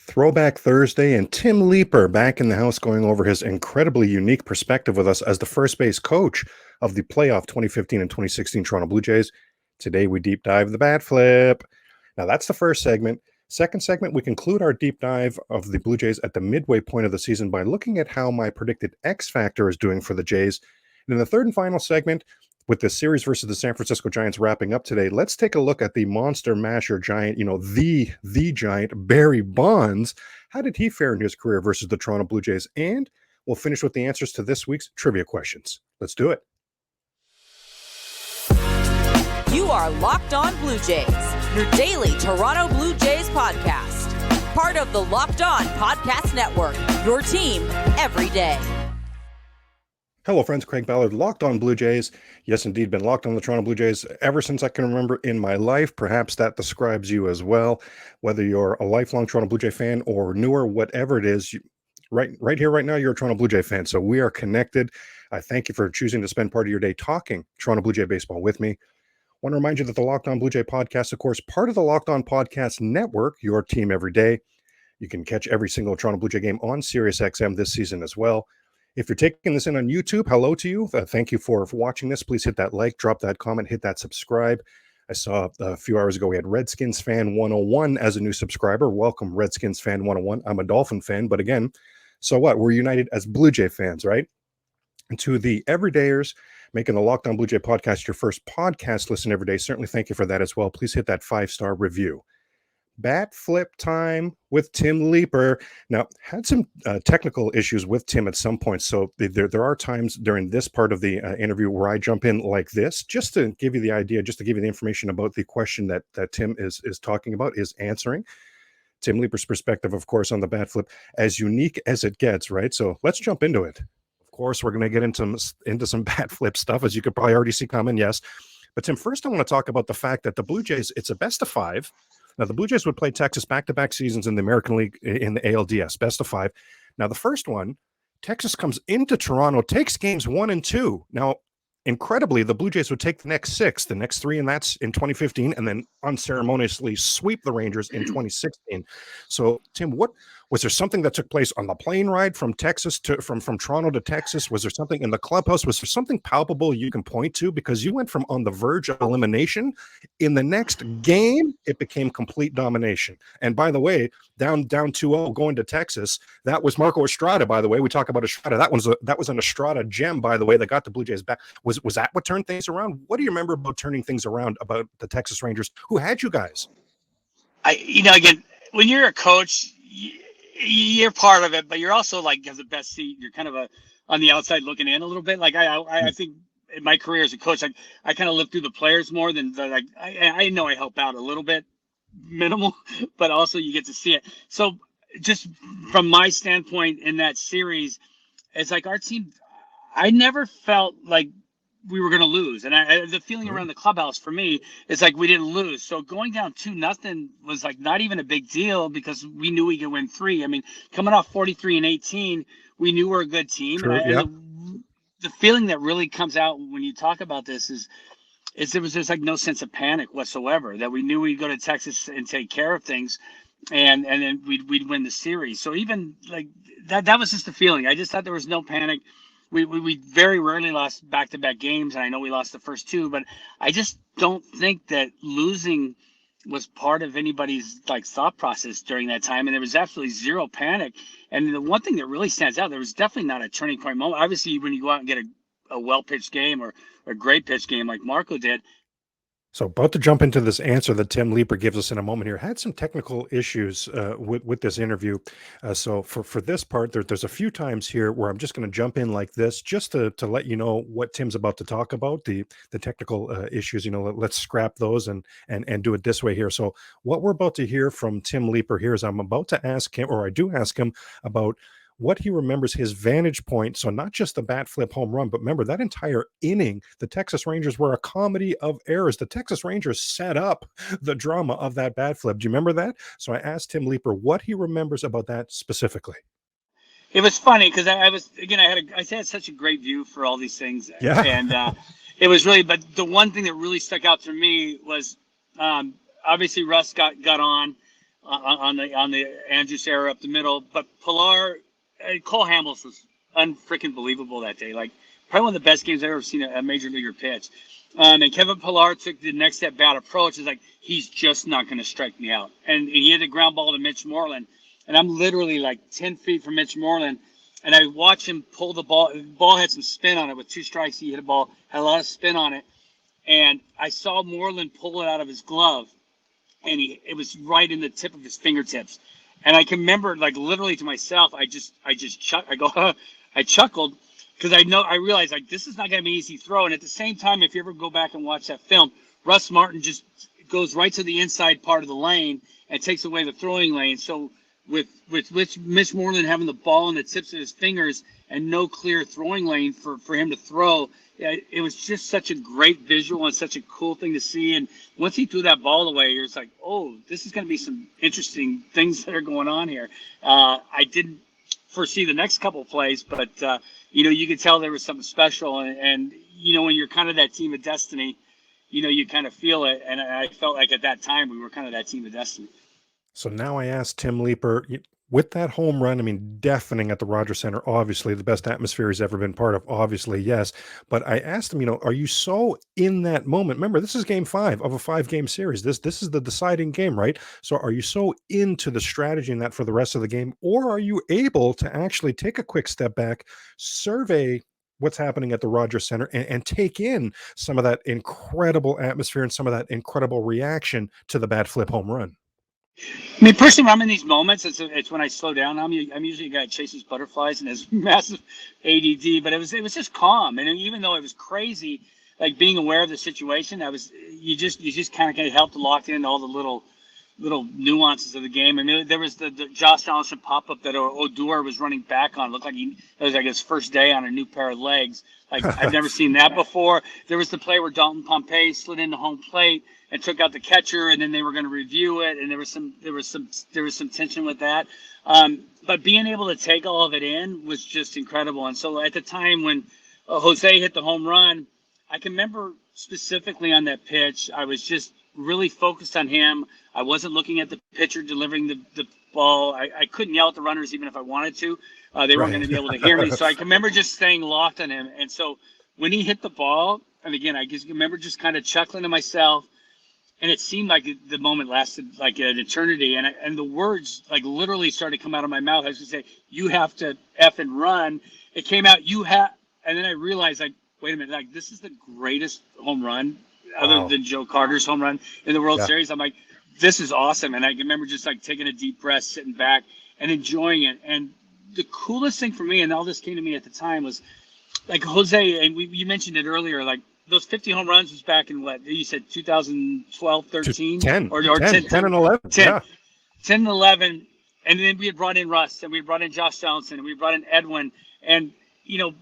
Throwback Thursday, and Tim Leiper back in the house going over his incredibly unique perspective with us as the first base coach of the playoff 2015 and 2016 Toronto Blue Jays. Today we deep dive the bat flip. Now that's the first segment. Second segment, we conclude our deep dive of the Blue Jays at the midway point of the season by looking at how my predicted X factor is doing for the Jays. And in the third and final segment, with the series versus the San Francisco Giants wrapping up today, let's take a look at the monster masher giant, the giant Barry Bonds. How did he fare in his career versus the Toronto Blue Jays? And we'll finish with the answers to this week's trivia questions. Let's do it. You are Locked On Blue Jays, your daily Toronto Blue Jays podcast. Part of the Locked On Podcast Network, your team every day. Hello, friends. Craig Ballard, Locked On Blue Jays. Yes, indeed, been locked on the Toronto Blue Jays ever since I can remember in my life. Perhaps that describes you as well. Whether you're a lifelong Toronto Blue Jay fan or newer, whatever it is, right here, right now, you're a Toronto Blue Jay fan. So we are connected. I thank you for choosing to spend part of your day talking Toronto Blue Jay baseball with me. I want to remind you that the Locked On Blue Jay podcast, of course, part of the Locked On Podcast Network, your team every day. You can catch every single Toronto Blue Jay game on SiriusXM this season as well. If you're taking this in on YouTube, hello to you. Thank you for watching this. Please hit that like, drop that comment, hit that subscribe. I saw a few hours ago we had Redskins Fan 101 as a new subscriber. Welcome, Redskins Fan 101. I'm a Dolphin fan, but again, so what? We're united as Blue Jay fans, right? And to the everydayers making the Locked On Blue Jay podcast your first podcast listen every day, certainly thank you for that as well. Please hit that 5-star review. Bat flip time with Tim Leiper. Now, had some technical issues with Tim at some point, so there are times during this part of the interview where I jump in like this, just to give you the idea, just to give you the information about the question that Tim is talking about, is answering. Tim Leiper's perspective, of course, on the bat flip, as unique as it gets, right? So let's jump into it. Of course, we're going to get into some bat flip stuff, as you could probably already see coming, yes. But Tim, first I want to talk about the fact that the Blue Jays, it's a best of 5. Now, the Blue Jays would play Texas back-to-back seasons in the American League in the ALDS, best of 5. Now, the first one, Texas comes into Toronto, takes games 1 and 2. Now, incredibly, the Blue Jays would take the next 6, the next 3, and that's in 2015, and then unceremoniously sweep the Rangers in 2016. So, Tim, what was there something that took place on the plane ride from Texas from Toronto to Texas? Was there something in the clubhouse? Was there something palpable you can point to? Because you went from on the verge of elimination. In the next game, it became complete domination. And by the way, down 2-0 going to Texas, that was Marco Estrada, by the way. We talk about Estrada. That was an Estrada gem, by the way, that got the Blue Jays back. Was that what turned things around? What do you remember about turning things around about the Texas Rangers? Who had you guys? Again, when you're a coach, you're part of it, but you're also like have the best seat. You're kind of on the outside looking in a little bit. Like I think in my career as a coach, I kind of live through the players more than I know I help out a little bit, minimal, but also you get to see it. So just from my standpoint in that series, it's like our team, I never felt like we were going to lose. And the feeling around the clubhouse for me is like we didn't lose. So going down 2-0 was like not even a big deal because we knew we could win 3. I mean, coming off 43-18, we knew we're a good team. True, and the feeling that really comes out when you talk about this is there was just like no sense of panic whatsoever, that we knew we'd go to Texas and take care of things. And then we'd win the series. So even like that was just the feeling. I just thought there was no panic. We very rarely lost back-to-back games, and I know we lost the first 2, but I just don't think that losing was part of anybody's like thought process during that time, and there was absolutely zero panic. And the one thing that really stands out, there was definitely not a turning point moment. Obviously, when you go out and get a well-pitched game or a great pitched game like Marco did. So about to jump into this answer that Tim Leiper gives us in a moment here. Had some technical issues with this interview. So for this part, there's a few times here where I'm just going to jump in like this just to let you know what Tim's about to talk about, the technical issues. Let's scrap those and do it this way here. So what we're about to hear from Tim Leiper here is I'm about to ask him, or I do ask him, about what he remembers his vantage point. So not just the bat flip home run, but remember that entire inning, the Texas Rangers were a comedy of errors. The Texas Rangers set up the drama of that bat flip. Do you remember that? So I asked Tim Leiper what he remembers about that specifically. It was funny because I had such a great view for all these things. Yeah. And it was really, but the one thing that really stuck out to me was obviously Russ got on. on the Andrews era up the middle. But Pilar, Cole Hamels was unfreaking believable that day. Like probably one of the best games I've ever seen a major leaguer pitch. And Kevin Pilar took the next step bat approach. It's like, he's just not going to strike me out. And he hit a ground ball to Mitch Moreland. And I'm literally like 10 feet from Mitch Moreland. And I watched him pull the ball. The ball had some spin on it. With 2 strikes, he hit a ball, had a lot of spin on it. And I saw Moreland pull it out of his glove. And it was right in the tip of his fingertips. And I can remember, like, literally to myself, I chuckled. Because I realized, like, this is not going to be an easy throw. And at the same time, if you ever go back and watch that film, Russ Martin just goes right to the inside part of the lane and takes away the throwing lane. So with Mitch Moreland having the ball in the tips of his fingers and no clear throwing lane for him to throw, it was just such a great visual and such a cool thing to see. And once he threw that ball away, it was like, oh, this is going to be some interesting things that are going on here. I didn't foresee the next couple of plays, but you could tell there was something special, and when you're kind of that team of destiny, you kind of feel it, and I felt like at that time we were kind of that team of destiny. So now I asked Tim Leiper, with that home run, I mean, deafening at the Rogers Center, obviously the best atmosphere he's ever been part of, obviously, yes. But I asked him, are you so in that moment? Remember, this is game 5 of a 5-game series. This is the deciding game, right? So are you so into the strategy in that for the rest of the game, or are you able to actually take a quick step back, survey what's happening at the Rogers Center, and take in some of that incredible atmosphere and some of that incredible reaction to the bat flip home run? I mean, personally, when I'm in these moments, it's when I slow down. I'm usually a guy that chases butterflies and has massive ADD, but it was just calm. And even though it was crazy, like being aware of the situation, you just kind of get helped to lock in all the little nuances of the game. I mean, there was the Josh Donaldson pop-up that Odor was running back on. It looked like it was like his first day on a new pair of legs. Like, I've never seen that before. There was the play where Dalton Pompey slid into home plate and took out the catcher, and then they were going to review it, and there was some tension with that. But being able to take all of it in was just incredible. And so at the time when Jose hit the home run, I can remember specifically on that pitch, I was just really focused on him. I wasn't looking at the pitcher delivering the ball. I couldn't yell at the runners even if I wanted to. They weren't going to be able to hear me. So I can remember just staying locked on him. And so when he hit the ball, and again, I just remember just kind of chuckling to myself. And it seemed like the moment lasted like an eternity. And the words like literally started to come out of my mouth. I was going to say, you have to F and run. It came out, and then I realized, like, wait a minute, like this is the greatest home run other than Joe Carter's home run in the World Series. I'm like, this is awesome. And I can remember just like taking a deep breath, sitting back and enjoying it. And the coolest thing for me, and all this came to me at the time, was like Jose, and you mentioned it earlier, like those 50 home runs was back in what you said, 2012, 13? 10, or 10 and 11. 10 and 11. And then we had brought in Russ, and we brought in Josh Donaldson, and we brought in Edwin. And,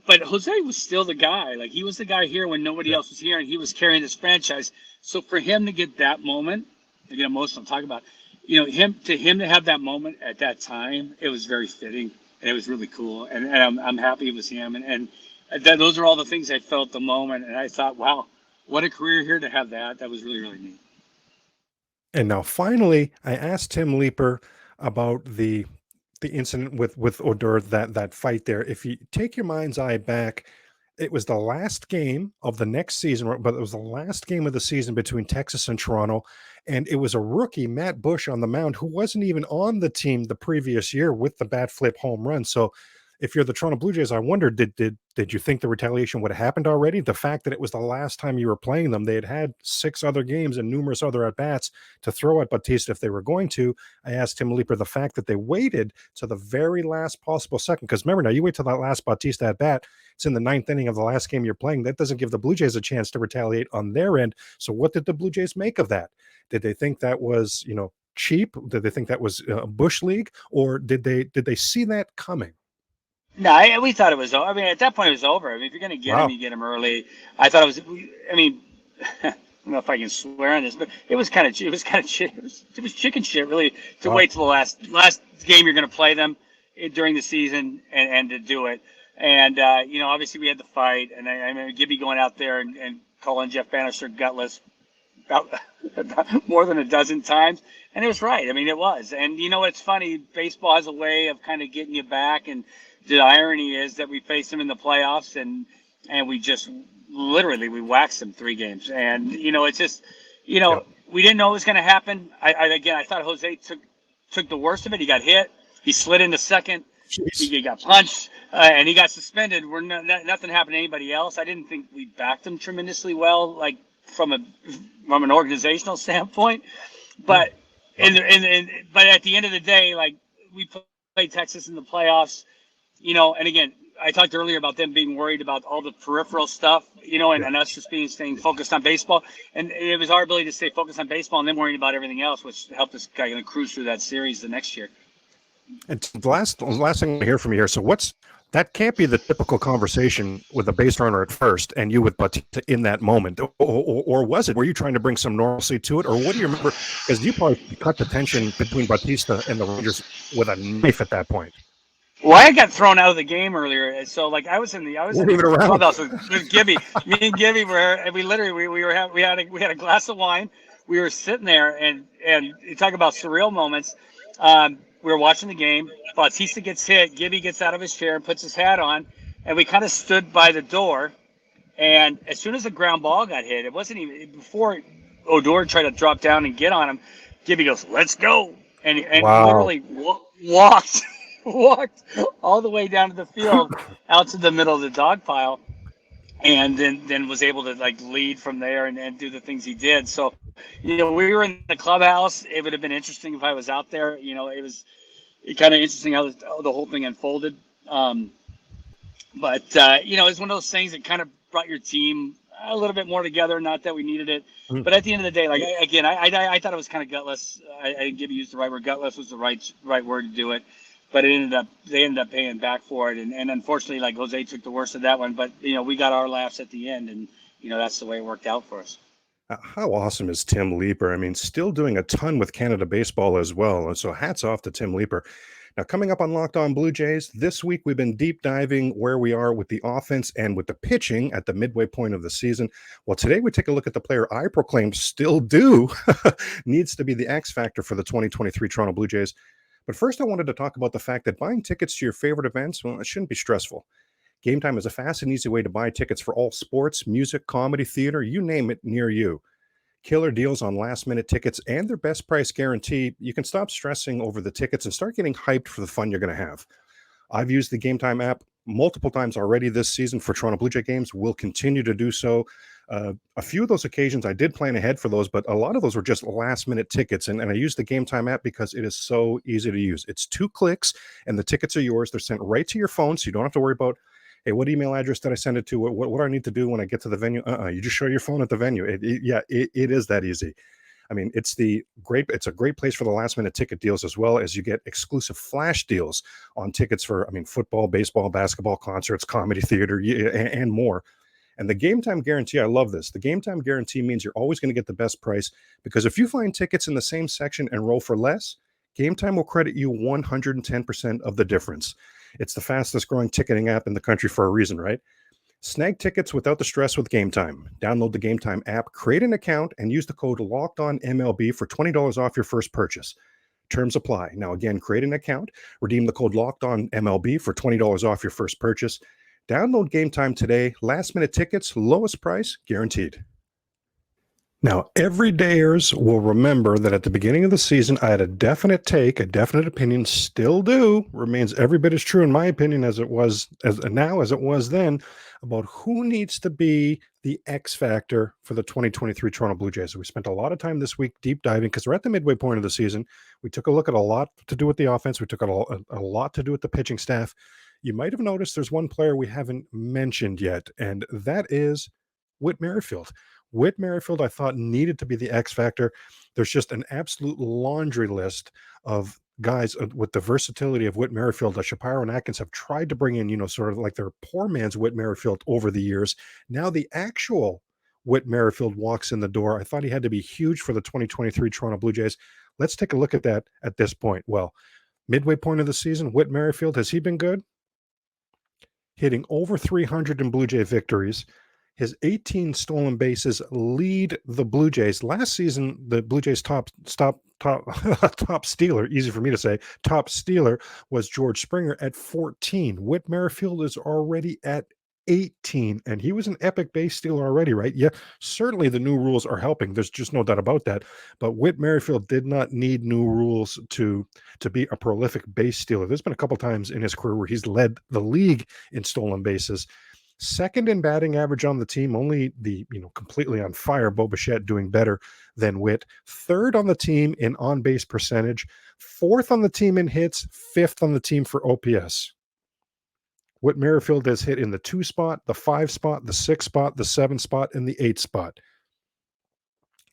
but Jose was still the guy. Like, he was the guy here when nobody else was here, and he was carrying this franchise. So for him to get that moment, I get emotional talking about, him to have that moment at that time, it was very fitting, and it was really cool. And I'm happy it was him. And those are all the things I felt at the moment. And I thought, wow, what a career here to have that. That was really, really neat. And now finally, I asked Tim Leiper about the incident with Odor, that fight there. If you take your mind's eye back, it was the last game of the next season, but it was the last game of the season between Texas and Toronto. And it was a rookie, Matt Bush, on the mound, who wasn't even on the team the previous year with the bat flip home run. So if you're the Toronto Blue Jays, I wonder, did you think the retaliation would have happened already? The fact that it was the last time you were playing them, they had 6 other games and numerous other at-bats to throw at Bautista if they were going to. I asked Tim Leiper the fact that they waited to the very last possible second, because remember, now you wait till that last Bautista at-bat, it's in the 9th inning of the last game you're playing. That doesn't give the Blue Jays a chance to retaliate on their end. So what did the Blue Jays make of that? Did they think that was, cheap? Did they think that was a Bush League? Or did they see that coming? No, we thought it was over. I mean, at that point, it was over. I mean, if you're going to get him, you get him early. I thought it was. I mean, I don't know if I can swear on this, but it was kind of chicken shit, really, to wait till the last game you're going to play them during the season and to do it. And obviously we had the fight, and I remember Gibby going out there and calling Jeff Bannister gutless. about more than a dozen times, and it was right. I mean, it was. And you know, it's funny. Baseball has a way of kind of getting you back, and the irony is that we faced them in the playoffs, and we just literally we waxed them 3 games. And you know, it's just, you know, Yep. we didn't know it was going to happen. I thought Jose took the worst of it. He got hit. He slid into second. Jeez. He got punched, and he got suspended. Nothing happened to anybody else. I didn't think we backed him tremendously well, like from an organizational standpoint. But but at the end of the day, like we played Texas in the playoffs, you know. And again, I talked earlier about them being worried about all the peripheral stuff, you know, and us just staying focused on baseball. And it was our ability to stay focused on baseball and then worrying about everything else, which helped us kind of cruise through that series the next year. And the last thing I hear from you here. So that can't be the typical conversation with a base runner at first and you with Batista in that moment, or was it? Were you trying to bring some normalcy to it, or what do you remember? Because you probably cut the tension between Batista and the Rangers with a knife at that point. Well, I got thrown out of the game earlier, so like I was in the clubhouse with Gibby. Me and Gibby we had a glass of wine. We were sitting there, and you talk about surreal moments. We were watching the game. Bautista gets hit. Gibby gets out of his chair and puts his hat on, and we kind of stood by the door. And as soon as the ground ball got hit, it wasn't even before Odor tried to drop down and get on him. Gibby goes, "Let's go," and Wow. literally walked all the way down to the field, out to the middle of the dog pile, and then was able to like lead from there and do the things he did. So, you know, we were in the clubhouse. It would have been interesting if I was out there. You know, it was kind of interesting how the whole thing unfolded. But you know, it's one of those things that kind of brought your team a little bit more together. Not that we needed it, but at the end of the day, like I thought it was kind of gutless. I Gibby used the right word. Gutless was the right word to do it. But they ended up paying back for it, and unfortunately, like Jose took the worst of that one. But you know, we got our laughs at the end, and you know that's the way it worked out for us. How awesome is Tim Leiper? I mean, still doing a ton with Canada baseball as well. And so hats off to Tim Leiper. Now, coming up on Locked On Blue Jays, this week we've been deep diving where we are with the offense and with the pitching at the midway point of the season. Well, today we take a look at the player I proclaimed still needs to be the X factor for the 2023 Toronto Blue Jays. But first, I wanted to talk about the fact that buying tickets to your favorite events, well, it shouldn't be stressful. Game Time is a fast and easy way to buy tickets for all sports, music, comedy, theater, you name it, near you. Killer deals on last-minute tickets and their best price guarantee. You can stop stressing over the tickets and start getting hyped for the fun you're going to have. I've used the Game Time app multiple times already this season for Toronto Blue Jay games. Will continue to do so. A few of those occasions I did plan ahead for those, but a lot of those were just last-minute tickets. And I used the Game Time app because it is so easy to use. It's 2 clicks, and the tickets are yours. They're sent right to your phone, so you don't have to worry about, hey, what email address did I send it to? What do I need to do when I get to the venue? You just show your phone at the venue. It is that easy. I mean, it's a great place for the last minute ticket deals, as well as you get exclusive flash deals on tickets for, football, baseball, basketball, concerts, comedy, theater, and more. And the Game Time guarantee, I love this. The Game Time guarantee means you're always going to get the best price, because if you find tickets in the same section and roll for less, Game Time will credit you 110% of the difference. It's the fastest growing ticketing app in the country for a reason, right? Snag tickets without the stress with Game Time. Download the Game Time app, create an account, and use the code LOCKEDONMLB for $20 off your first purchase. Terms apply. Now, again, create an account, redeem the code LOCKEDONMLB for $20 off your first purchase. Download Game Time today. Last minute tickets, lowest price, guaranteed. Now, everydayers will remember that at the beginning of the season, I had a definite take, a definite opinion, still do, remains every bit as true in my opinion as it was as it was then, about who needs to be the X factor for the 2023 Toronto Blue Jays. So we spent a lot of time this week deep diving, because we're at the midway point of the season. We took a look at a lot to do with the offense. We took a lot to do with the pitching staff. You might have noticed there's one player we haven't mentioned yet, and that is Whit Merrifield. Whit Merrifield, I thought, needed to be the X factor. There's just an absolute laundry list of guys with the versatility of Whit Merrifield that Shapiro and Atkins have tried to bring in, sort of like their poor man's Whit Merrifield over the years. Now the actual Whit Merrifield walks in the door. I thought he had to be huge for the 2023 Toronto Blue Jays. Let's take a look at that at this point. Well, midway point of the season, Whit Merrifield, has he been good? Hitting over 300 in Blue Jay victories. His 18 stolen bases lead the Blue Jays. Last season, the Blue Jays top top stealer, easy for me to say, top stealer was George Springer at 14. Whit Merrifield is already at 18, and he was an epic base stealer already, right? Yeah, certainly the new rules are helping. There's just no doubt about that. But Whit Merrifield did not need new rules to be a prolific base stealer. There's been a couple times in his career where he's led the league in stolen bases. Second in batting average on the team, only the completely on fire Bo Bichette doing better than Whit. Third on the team in on-base percentage. Fourth on the team in hits. Fifth on the team for OPS. Whit Merrifield has hit in the 2 spot, the 5 spot, the 6 spot, the 7 spot, and the 8 spot.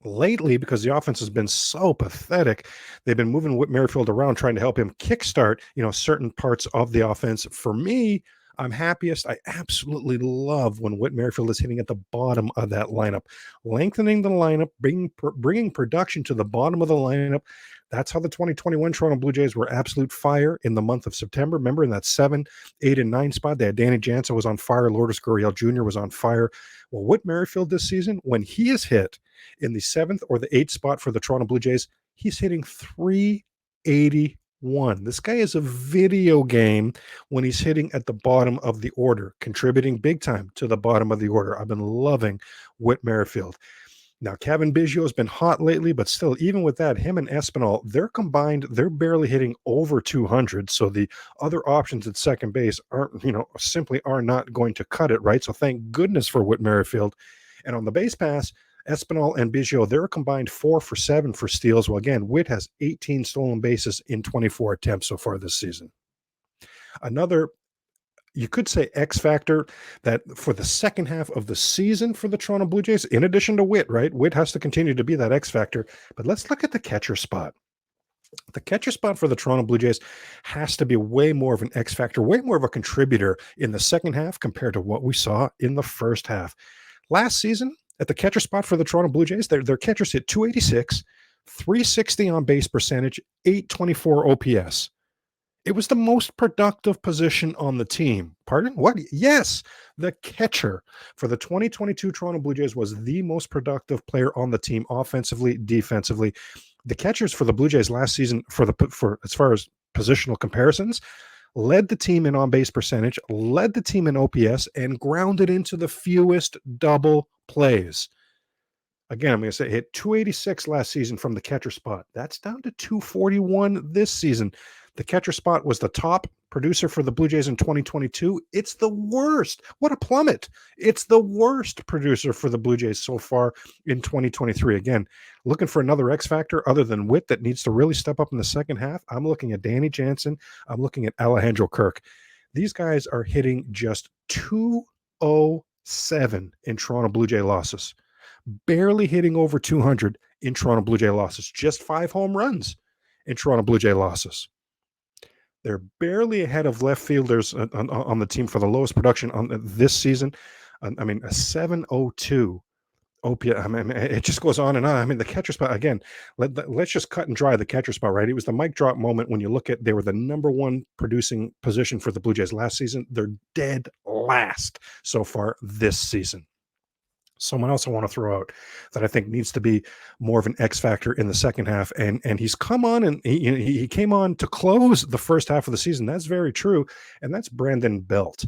Lately, because the offense has been so pathetic, they've been moving Whit Merrifield around, trying to help him kickstart, certain parts of the offense. For me, I'm happiest. I absolutely love when Whit Merrifield is hitting at the bottom of that lineup, lengthening the lineup, bringing production to the bottom of the lineup. That's how the 2021 Toronto Blue Jays were absolute fire in the month of September. Remember in that 7, 8, and 9 spot, they had Danny Jansen was on fire. Lourdes Gurriel Jr. was on fire. Well, Whit Merrifield this season, when he is hit in the 7th or the 8th spot for the Toronto Blue Jays, he's hitting 381. This guy is a video game when he's hitting at the bottom of the order, contributing big time to the bottom of the order. I've been loving Whit Merrifield. Now, Kevin Biggio has been hot lately, but still, even with that, him and Espinal, they're combined, they're barely hitting over 200. So the other options at second base simply are not going to cut it, right? So thank goodness for Whit Merrifield. And on the base pass, Espinal and Biggio, they're a combined 4 for 7 for steals. Well, again, Whit has 18 stolen bases in 24 attempts so far this season. Another, you could say, X factor that for the second half of the season for the Toronto Blue Jays, in addition to Whit, right? Whit has to continue to be that X factor. But let's look at the catcher spot. The catcher spot for the Toronto Blue Jays has to be way more of an X factor, way more of a contributor in the second half compared to what we saw in the first half. Last season, at the catcher spot for the Toronto Blue Jays, their catchers hit 286, 360 on base percentage, 824 OPS. It was the most productive position on the team. Pardon? What? Yes, the catcher for the 2022 Toronto Blue Jays was the most productive player on the team, offensively, defensively. The catchers for the Blue Jays last season, for as far as positional comparisons, led the team in on-base percentage, led the team in OPS, and grounded into the fewest double plays. Again, I'm going to say hit 286 last season from the catcher spot. That's down to 241 this season. The catcher spot was the top producer for the Blue Jays in 2022. It's the worst. What a plummet. It's the worst producer for the Blue Jays so far in 2023. Again, looking for another X factor other than Whit that needs to really step up in the second half. I'm looking at Danny Jansen. I'm looking at Alejandro Kirk. These guys are hitting just 207 in Toronto Blue Jay losses. Barely hitting over 200 in Toronto Blue Jay losses. Just 5 home runs in Toronto Blue Jay losses. They're barely ahead of left fielders on the team for the lowest production on this season. A 702 OPS. It just goes on and on. The catcher spot, again, let's just cut and dry the catcher spot, right? It was the mic drop moment when you look at, they were the number 1 producing position for the Blue Jays last season. They're dead last so far this season. Someone else I want to throw out that I think needs to be more of an X factor in the second half, and he's come on and he came on to close the first half of the season. That's very true, and that's Brandon Belt.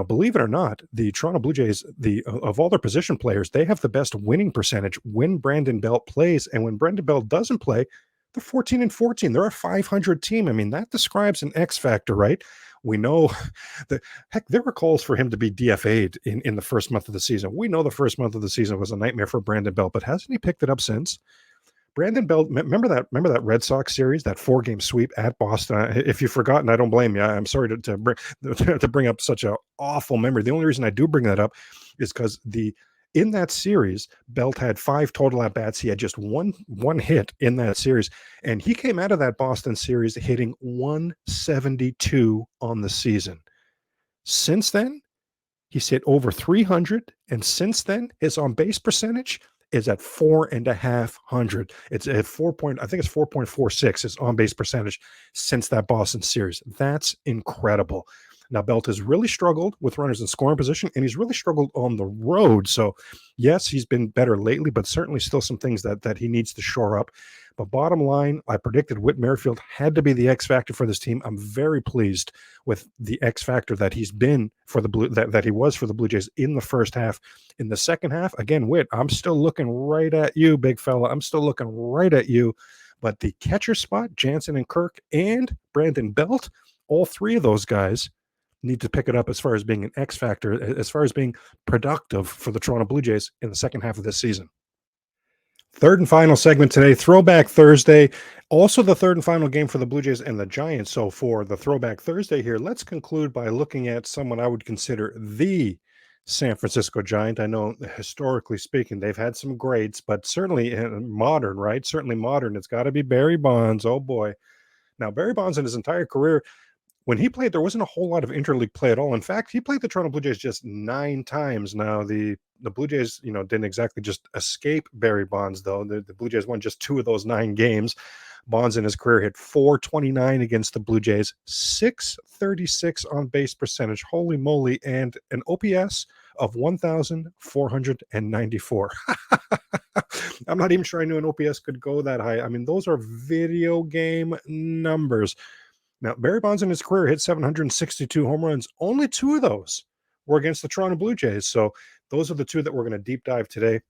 Believe it or not, the Toronto Blue Jays, of all their position players, they have the best winning percentage when Brandon Belt plays, and when Brandon Belt doesn't play, they're 14-14. They're a 500 team. That describes an X factor, right? We know that, heck, there were calls for him to be DFA'd in the first month of the season. We know the first month of the season was a nightmare for Brandon Belt, but hasn't he picked it up since? Brandon Belt, remember that Red Sox series, that 4-game sweep at Boston? If you've forgotten, I don't blame you. I'm sorry to bring up such an awful memory. The only reason I do bring that up is because in that series, Belt had 5 total at-bats. He had just one hit in that series, and he came out of that Boston series hitting 172 on the season. Since then, he's hit over 300, and since then, his on-base percentage is at 4,500. It's at 4.46, his on-base percentage since that Boston series. That's incredible. Now, Belt has really struggled with runners in scoring position, and he's really struggled on the road. So, yes, he's been better lately, but certainly still some things that he needs to shore up. But bottom line, I predicted Whit Merrifield had to be the X factor for this team. I'm very pleased with the X factor that he's been for the that he was for the Blue Jays in the first half. In the second half, again, Whit, I'm still looking right at you, big fella. I'm still looking right at you. But the catcher spot, Jansen and Kirk and Brandon Belt, all three of those guys need to pick it up as far as being an X factor, as far as being productive for the Toronto Blue Jays in the second half of this season. Third and final segment today, Throwback Thursday. Also the third and final game for the Blue Jays and the Giants. So for the Throwback Thursday here, let's conclude by looking at someone I would consider the San Francisco Giant. I know historically speaking, they've had some greats, but certainly modern, right? Certainly modern. It's got to be Barry Bonds. Oh boy. Now, Barry Bonds in his entire career, when he played, there wasn't a whole lot of interleague play at all. In fact, he played the Toronto Blue Jays just 9 times. Now, the Blue Jays, didn't exactly just escape Barry Bonds, though. The Blue Jays won just 2 of those 9 games. Bonds in his career hit .429 against the Blue Jays, .636 on base percentage. Holy moly. And an OPS of 1,494. I'm not even sure I knew an OPS could go that high. I mean, those are video game numbers. Now, Barry Bonds in his career hit 762 home runs. Only 2 of those were against the Toronto Blue Jays. So those are the 2 that we're going to deep dive today.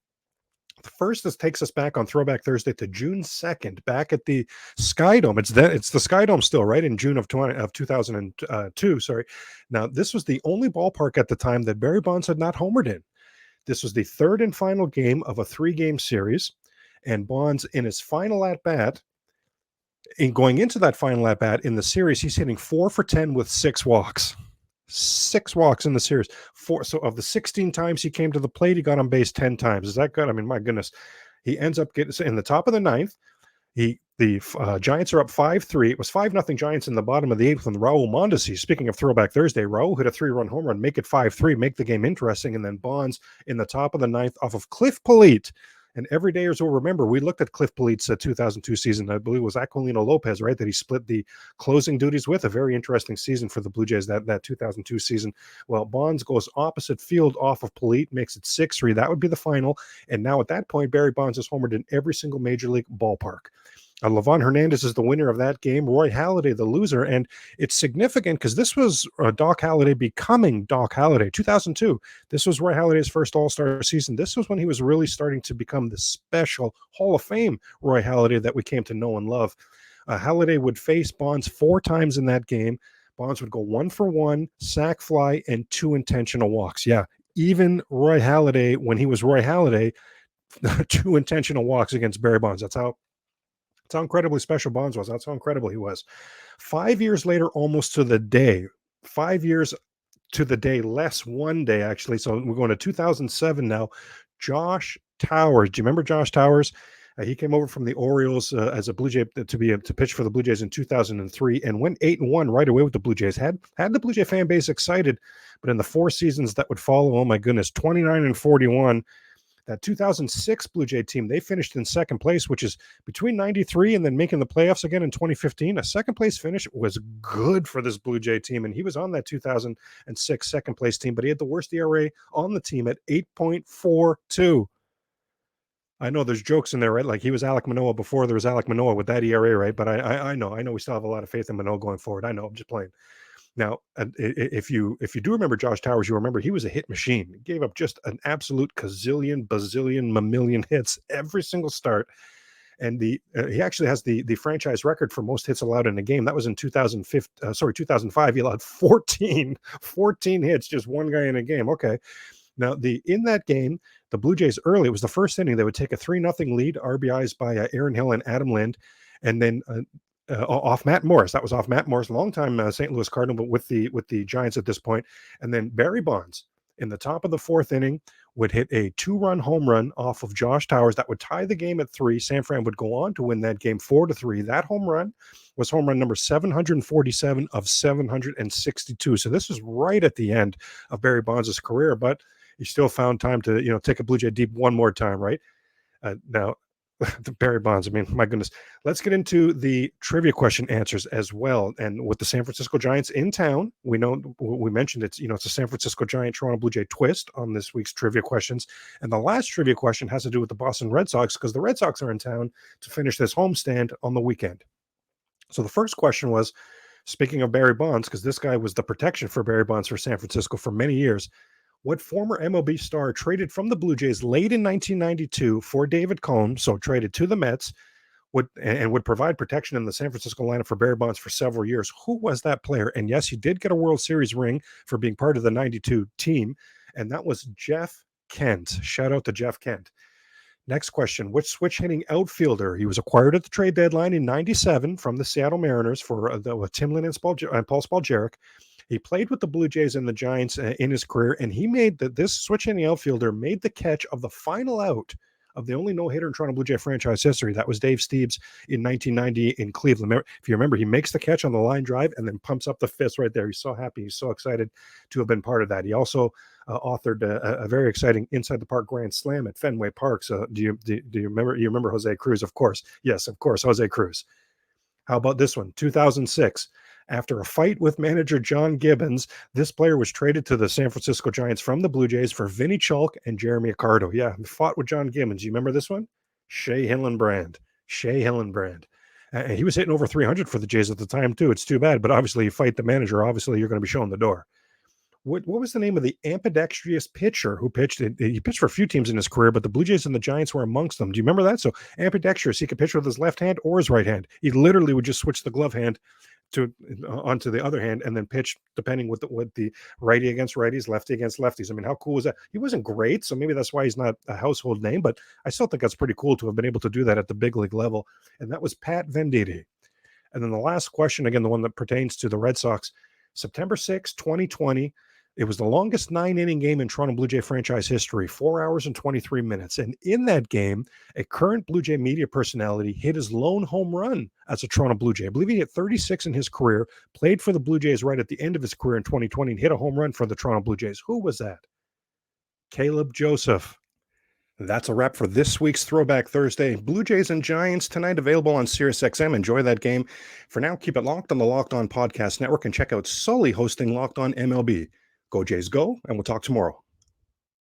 The first takes us back on Throwback Thursday to June 2nd, back at the Sky Dome. It's the Sky Dome still, right? In June of 2002. Sorry. Now, this was the only ballpark at the time that Barry Bonds had not homered in. This was the third and final game of a 3-game series. And Bonds, in his final at-bat, in going into that final at bat in the series, he's hitting 4 for 10 with 6 walks. 6 walks in the series. So of the 16 times he came to the plate, he got on base 10 times. Is that good? I mean, my goodness. He ends up getting in the top of the 9th. The Giants are up 5-3. It was 5-0 Giants in the bottom of the 8th when Raul Mondesi, speaking of Throwback Thursday, Raul hit a 3-run home run, make it 5-3, make the game interesting, and then Bonds in the top of the 9th off of Cliff Polite. And everydayers will remember, we looked at Cliff Polite's 2002 season. I believe it was Aquilino Lopez, right, that he split the closing duties with. A very interesting season for the Blue Jays, that 2002 season. Well, Bonds goes opposite field off of Polite, makes it 6-3. That would be the final. And now at that point, Barry Bonds has homered in every single major league ballpark. Levon Hernandez is the winner of that game. Roy Halladay, the loser. And it's significant because this was Doc Halladay becoming Doc Halladay. 2002. This was Roy Halladay's first All-Star season. This was when he was really starting to become the special Hall of Fame Roy Halladay that we came to know and love. Halladay would face Bonds 4 times in that game. Bonds would go 1 for 1, sac fly, and 2 intentional walks. Yeah, even Roy Halladay, when he was Roy Halladay, 2 intentional walks against Barry Bonds. That's how incredibly special Bonds was. That's how incredible he was. 5 years later, almost to the day, 5 years to the day, less 1 day, actually. So we're going to 2007 now. Josh Towers. Do you remember Josh Towers? He came over from the Orioles as a Blue Jay to pitch for the Blue Jays in 2003 and went 8-1 right away with the Blue Jays. Had the Blue Jay fan base excited, but in the 4 seasons that would follow, oh my goodness, 29-41. That 2006 Blue Jay team, they finished in second place, which is between 93 and then making the playoffs again in 2015. A second place finish was good for this Blue Jay team, and he was on that 2006 second place team, but he had the worst ERA on the team at 8.42. I know there's jokes in there, right? Like he was Alek Manoah before there was Alek Manoah with that ERA, right? But I know we still have a lot of faith in Manoah going forward. I know, I'm just playing. Now, if you do remember Josh Towers, you remember he was a hit machine. He gave up just an absolute bazillion, mamillion hits every single start. And he actually has the franchise record for most hits allowed in a game. That was in 2005. He allowed 14 hits, just one guy in a game. Okay. Now, in that game, the Blue Jays early, it was the first inning, they would take a 3-0 lead, RBIs by Aaron Hill and Adam Lind, and then off Matt Morris. That was off Matt Morris, longtime St. Louis Cardinal, but with the Giants at this point. And then Barry Bonds in the top of the 4th inning would hit a 2-run home run off of Josh Towers that would tie the game at 3. San Fran would go on to win that game 4-3. That home run was home run number 747 of 762. So this is right at the end of Barry Bonds' career, but he still found time to take a Blue Jay deep one more time, right? Now, the Barry Bonds. I mean, my goodness. Let's get into the trivia question answers as well. And with the San Francisco Giants in town, we know we mentioned it's it's a San Francisco Giant Toronto Blue Jay twist on this week's trivia questions. And the last trivia question has to do with the Boston Red Sox because the Red Sox are in town to finish this homestand on the weekend. So the first question was, speaking of Barry Bonds, because this guy was the protection for Barry Bonds for San Francisco for many years. What former MLB star traded from the Blue Jays late in 1992 for David Cone, so traded to the Mets, would provide protection in the San Francisco lineup for Barry Bonds for several years? Who was that player? And yes, he did get a World Series ring for being part of the 92 team, and that was Jeff Kent. Shout out to Jeff Kent. Next question, which switch-hitting outfielder? He was acquired at the trade deadline in 97 from the Seattle Mariners for Tim Lin and Paul Spaljarek. He played with the Blue Jays and the Giants in his career, and he made this switch-hitting outfielder made the catch of the final out of the only no-hitter in Toronto Blue Jay franchise history. That was Dave Steeves in 1990 in Cleveland. If you remember, he makes the catch on the line drive and then pumps up the fist right there. He's so happy. He's so excited to have been part of that. He also authored a very exciting Inside the Park Grand Slam at Fenway Park. So do you remember? You remember Jose Cruz, of course. Yes, of course, Jose Cruz. How about this one? 2006. After a fight with manager John Gibbons, this player was traded to the San Francisco Giants from the Blue Jays for Vinny Chalk and Jeremy Accardo. Yeah, fought with John Gibbons. You remember this one? Shea Hillenbrand. And he was hitting over 300 for the Jays at the time, too. It's too bad, but obviously you fight the manager. Obviously, you're going to be showing the door. What was the name of the ambidextrous pitcher who pitched? He pitched for a few teams in his career, but the Blue Jays and the Giants were amongst them. Do you remember that? So ambidextrous, he could pitch with his left hand or his right hand. He literally would just switch the glove hand onto the other hand and then pitch depending with the righty against righties, lefty against lefties. I mean, how cool was that? He wasn't great, so maybe that's why he's not a household name, but I still think that's pretty cool to have been able to do that at the big league level. And that was Pat Venditti. And then the last question, again, the one that pertains to the Red Sox, September 6, 2020. It was the longest 9-inning game in Toronto Blue Jay franchise history, 4 hours and 23 minutes. And in that game, a current Blue Jay media personality hit his lone home run as a Toronto Blue Jay. I believe he hit 36 in his career, played for the Blue Jays right at the end of his career in 2020, and hit a home run for the Toronto Blue Jays. Who was that? Caleb Joseph. That's a wrap for this week's Throwback Thursday. Blue Jays and Giants tonight, available on SiriusXM. Enjoy that game. For now, keep it locked on the Locked On Podcast Network and check out Sully hosting Locked On MLB. Go Jays, go, and we'll talk tomorrow.